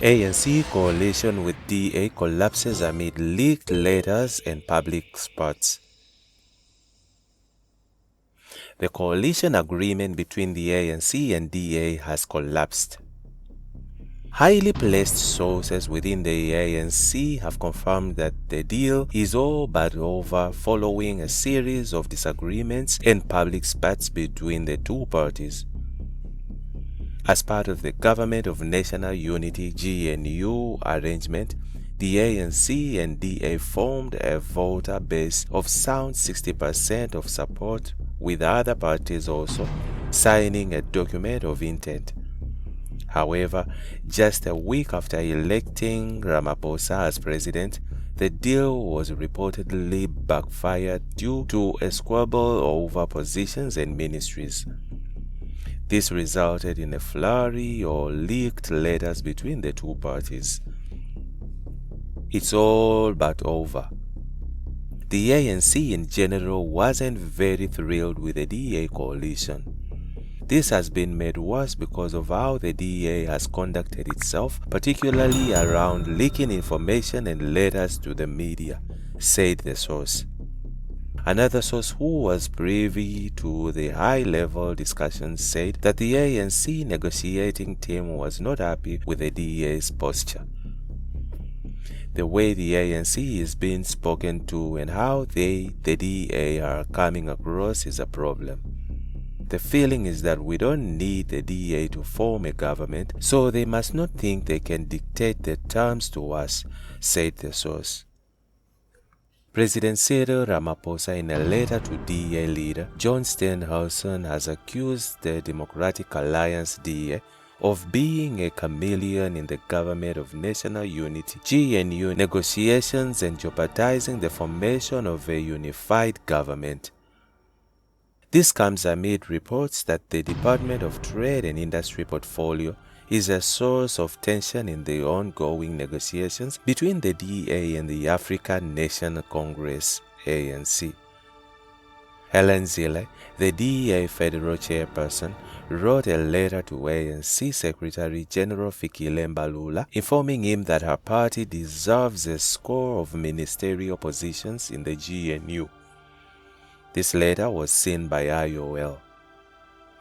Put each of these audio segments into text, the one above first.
ANC coalition with DA collapses amid leaked letters and public spats. The coalition agreement between the ANC and DA has collapsed. Highly placed sources within the ANC have confirmed that the deal is all but over following a series of disagreements and public spats between the two parties. As part of the Government of National Unity (GNU) arrangement, the ANC and DA formed a voter base of sound 60% of support, with other parties also signing a document of intent. However, just a week after electing Ramaphosa as president, the deal was reportedly backfired due to a squabble over positions and ministries. This resulted in a flurry or leaked letters between the two parties. It's all but over. The ANC in general wasn't very thrilled with the DA coalition. This has been made worse because of how the DA has conducted itself, particularly around leaking information and letters to the media, said the source. Another source who was privy to the high-level discussions said that the ANC negotiating team was not happy with the DA's posture. The way the ANC is being spoken to and how the DA, are coming across is a problem. The feeling is that we don't need the DA to form a government, so they must not think they can dictate their terms to us, said the source. President Cyril Ramaphosa, in a letter to DA leader John Steenhuisen, has accused the Democratic Alliance DA of being a chameleon in the Government of National Unity (GNU) negotiations and jeopardizing the formation of a unified government. This comes amid reports that the Department of Trade and Industry portfolio is a source of tension in the ongoing negotiations between the DA and the African National Congress (ANC). Helen Zille, the DA federal chairperson, wrote a letter to ANC Secretary General Fikile Mbalula informing him that her party deserves a score of ministerial positions in the GNU. This letter was seen by IOL.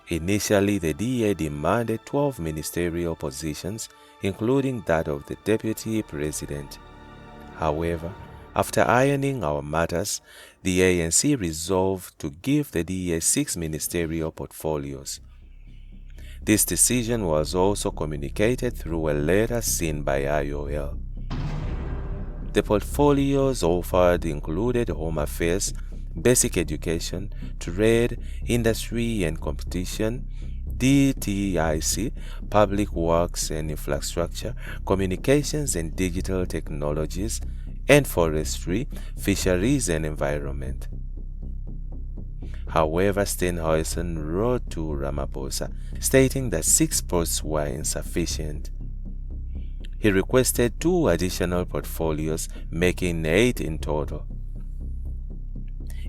Initially, the DA demanded 12 ministerial positions, including that of the Deputy President. However, after ironing out matters, the ANC resolved to give the DA 6 ministerial portfolios. This decision was also communicated through a letter seen by IOL. The portfolios offered included Home Affairs, Basic Education, Trade, Industry and Competition, DTIC, Public Works and Infrastructure, Communications and Digital Technologies, and Forestry, Fisheries and Environment. However, Steenhuisen wrote to Ramaphosa stating that 6 posts were insufficient. He requested 2 additional portfolios, making 8 in total.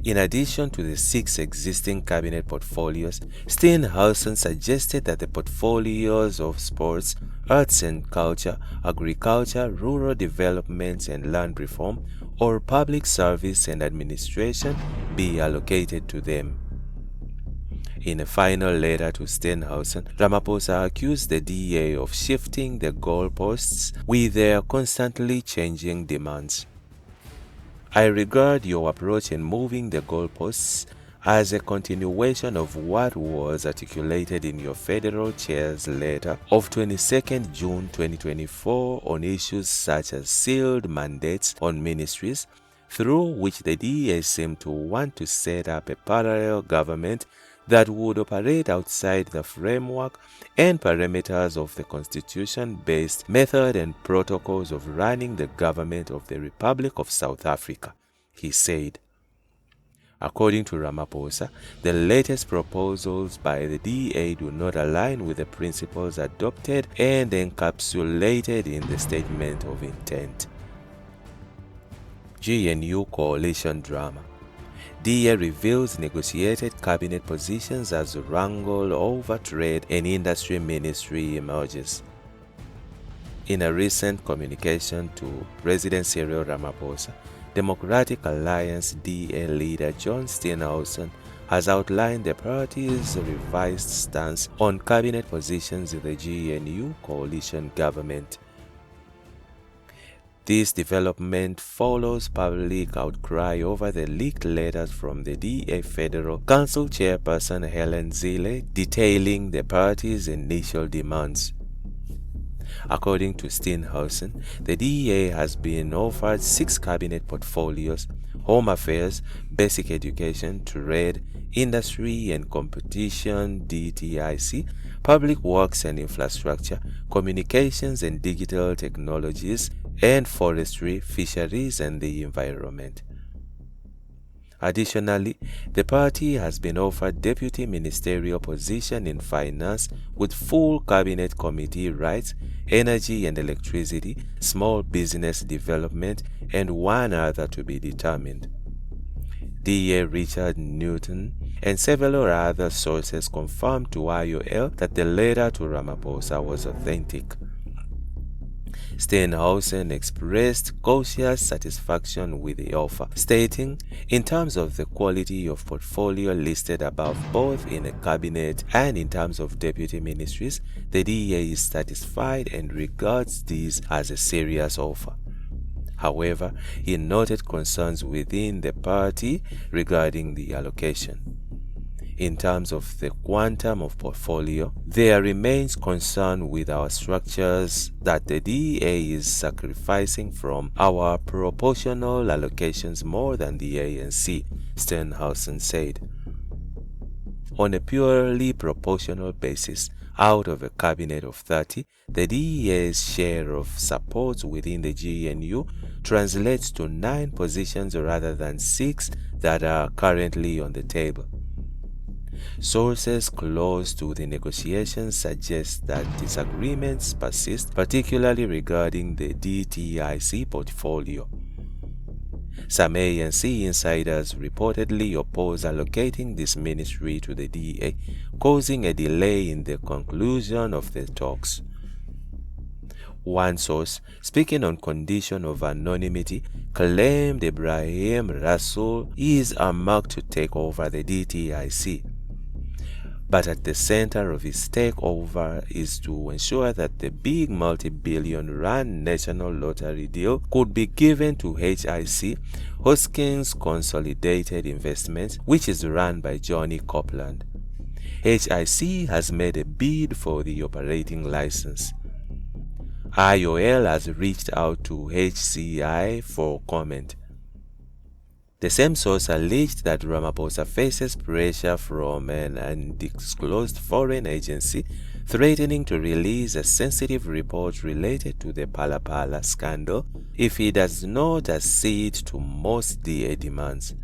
In addition to the 6 existing cabinet portfolios, Steenhuisen suggested that the portfolios of sports, arts and culture, agriculture, rural development and land reform, or public service and administration be allocated to them. In a final letter to Steenhuisen, Ramaphosa accused the DA of shifting the goalposts with their constantly changing demands. I regard your approach in moving the goalposts as a continuation of what was articulated in your federal chair's letter of 22nd June 2024 on issues such as sealed mandates on ministries, through which the DA seemed to want to set up a parallel government that would operate outside the framework and parameters of the constitution-based method and protocols of running the government of the Republic of South Africa, he said. According to Ramaphosa, the latest proposals by the DA do not align with the principles adopted and encapsulated in the Statement of Intent. GNU coalition drama. DA reveals negotiated cabinet positions as wrangle over trade and industry ministry emerges. In a recent communication to President Cyril Ramaphosa, Democratic Alliance DA leader John Steenhuisen has outlined the party's revised stance on cabinet positions in the GNU coalition government. This development follows public outcry over the leaked letters from the DA Federal Council Chairperson Helen Zille detailing the party's initial demands. According to Steenhuisen, the DEA has been offered 6 cabinet portfolios: Home Affairs, Basic Education, Trade, Industry and Competition (DTIC), Public Works and Infrastructure, Communications and Digital Technologies, and Forestry, Fisheries and the Environment. Additionally, the party has been offered deputy ministerial position in finance with full cabinet committee rights, energy and electricity, small business development, and one other to be determined. DA Richard Newton and several other sources confirmed to IOL that the letter to Ramaphosa was authentic. Steenhuisen expressed cautious satisfaction with the offer, stating, "In terms of the quality of portfolio listed above both in a cabinet and in terms of deputy ministries, the DEA is satisfied and regards this as a serious offer." However, he noted concerns within the party regarding the allocation. In terms of the quantum of portfolio, there remains concern with our structures that the DEA is sacrificing from our proportional allocations more than the ANC, Steenhuisen said. On a purely proportional basis, out of a cabinet of 30, the DEA's share of support within the GNU translates to 9 positions rather than 6 that are currently on the table. Sources close to the negotiations suggest that disagreements persist, particularly regarding the DTIC portfolio. Some ANC insiders reportedly oppose allocating this ministry to the DA, causing a delay in the conclusion of the talks. One source, speaking on condition of anonymity, claimed Ibrahim Rasool is earmarked to take over the DTIC. But at the center of his takeover is to ensure that the big multi-billion rand national lottery deal could be given to HIC, Hoskins Consolidated Investments, which is run by Johnny Copeland. HIC has made a bid for the operating license. IOL has reached out to HCI for comment. The same source alleged that Ramaphosa faces pressure from an undisclosed foreign agency threatening to release a sensitive report related to the Phala scandal if he does not accede to most DA demands.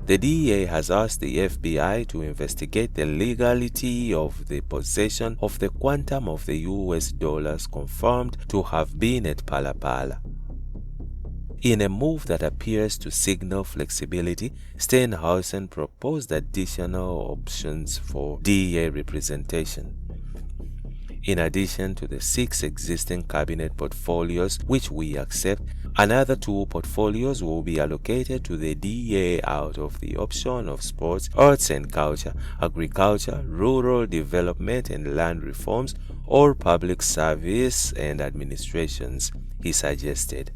The DEA has asked the FBI to investigate the legality of the possession of the quantum of the US dollars confirmed to have been at Phala. In a move that appears to signal flexibility, Steenhuisen proposed additional options for DEA representation. In addition to the 6 existing cabinet portfolios which we accept, another 2 portfolios will be allocated to the DEA out of the option of sports, arts and culture, agriculture, rural development and land reforms, or public service and administrations, he suggested.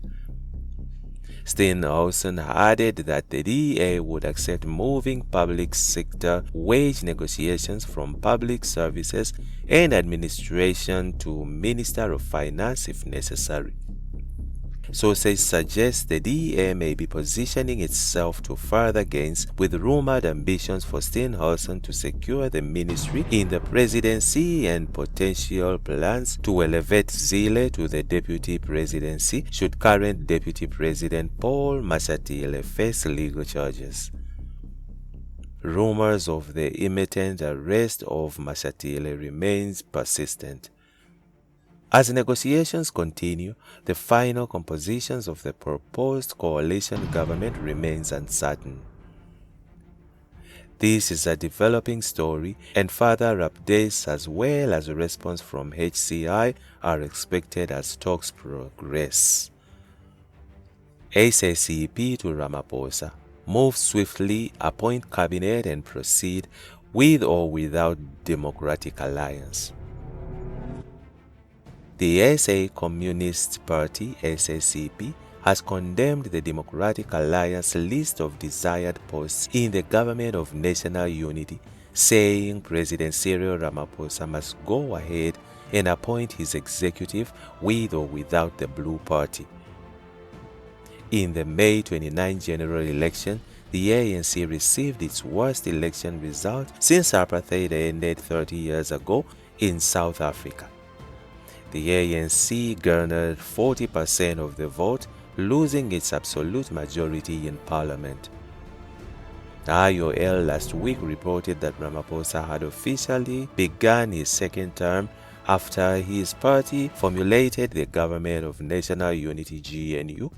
Steenhuisen added that the DEA would accept moving public sector wage negotiations from public services and administration to Minister of Finance if necessary. Sources suggest the DEA may be positioning itself to further gains with rumored ambitions for Steenhuisen to secure the ministry in the presidency and potential plans to elevate Zille to the deputy presidency should current Deputy President Paul Mashatile face legal charges. Rumors of the imminent arrest of Mashatile remains persistent. As negotiations continue, the final compositions of the proposed coalition government remains uncertain. This is a developing story, and further updates as well as a response from HCI are expected as talks progress. SACP to Ramaphosa: move swiftly, appoint cabinet and proceed with or without Democratic Alliance. The SA Communist Party, SACP, has condemned the Democratic Alliance list of desired posts in the Government of National Unity, saying President Cyril Ramaphosa must go ahead and appoint his executive with or without the Blue Party. In the May 29 general election, the ANC received its worst election result since apartheid ended 30 years ago in South Africa. The ANC garnered 40% of the vote, losing its absolute majority in parliament. The IOL last week reported that Ramaphosa had officially begun his second term after his party formulated the Government of National Unity (GNU),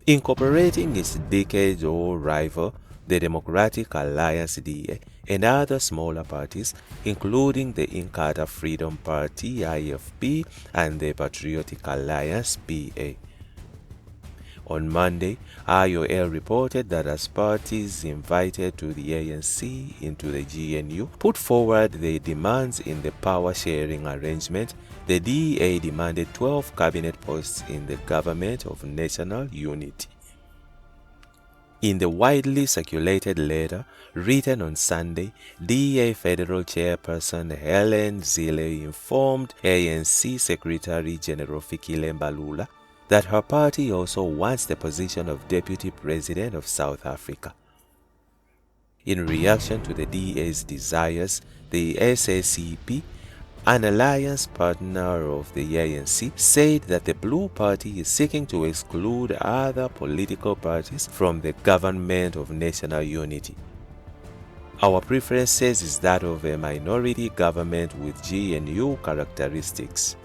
incorporating its decade-old rival, the Democratic Alliance (DA), and other smaller parties, including the anc-da Freedom Party (IFP) and the Patriotic Alliance (PA). On Monday, IOL reported that as parties invited to the ANC into the GNU put forward their demands in the power-sharing arrangement, the DA demanded 12 cabinet posts in the Government of National Unity. In the widely circulated letter written on Sunday, DA Federal Chairperson Helen Zille informed ANC Secretary General Fikile Mbalula that her party also wants the position of Deputy President of South Africa. In reaction to the DA's desires, the SACP, an alliance partner of the ANC, said that the Blue Party is seeking to exclude other political parties from the Government of National Unity. Our preferences is that of a minority government with GNU characteristics.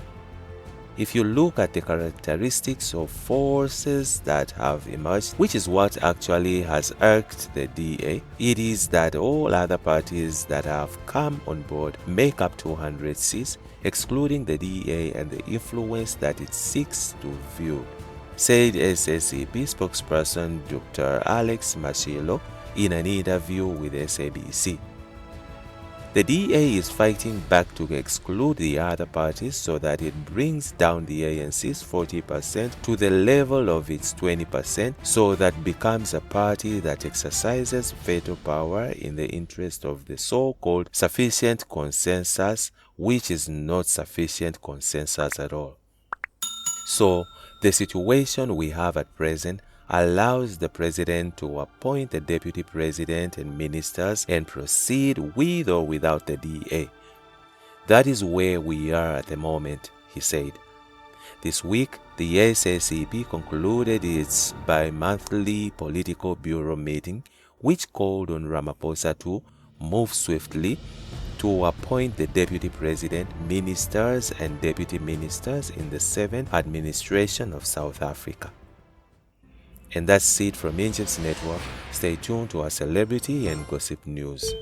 If you look at the characteristics of forces that have emerged, which is what actually has irked the DA, it is that all other parties that have come on board make up 200 seats, excluding the DA and the influence that it seeks to wield, said SACP spokesperson Dr. Alex Masilo in an interview with SABC. The DA is fighting back to exclude the other parties so that it brings down the ANC's 40% to the level of its 20%, so that becomes a party that exercises veto power in the interest of the so-called sufficient consensus, which is not sufficient consensus at all. So, the situation we have at present allows the president to appoint the deputy president and ministers and proceed with or without the DA. That is where we are at the moment, he said. This week, the SACP concluded its bi-monthly political bureau meeting, which called on Ramaphosa to move swiftly to appoint the deputy president, ministers, and deputy ministers in the 7th administration of South Africa. And that's it from Injibs Network. Stay tuned to our celebrity and gossip news.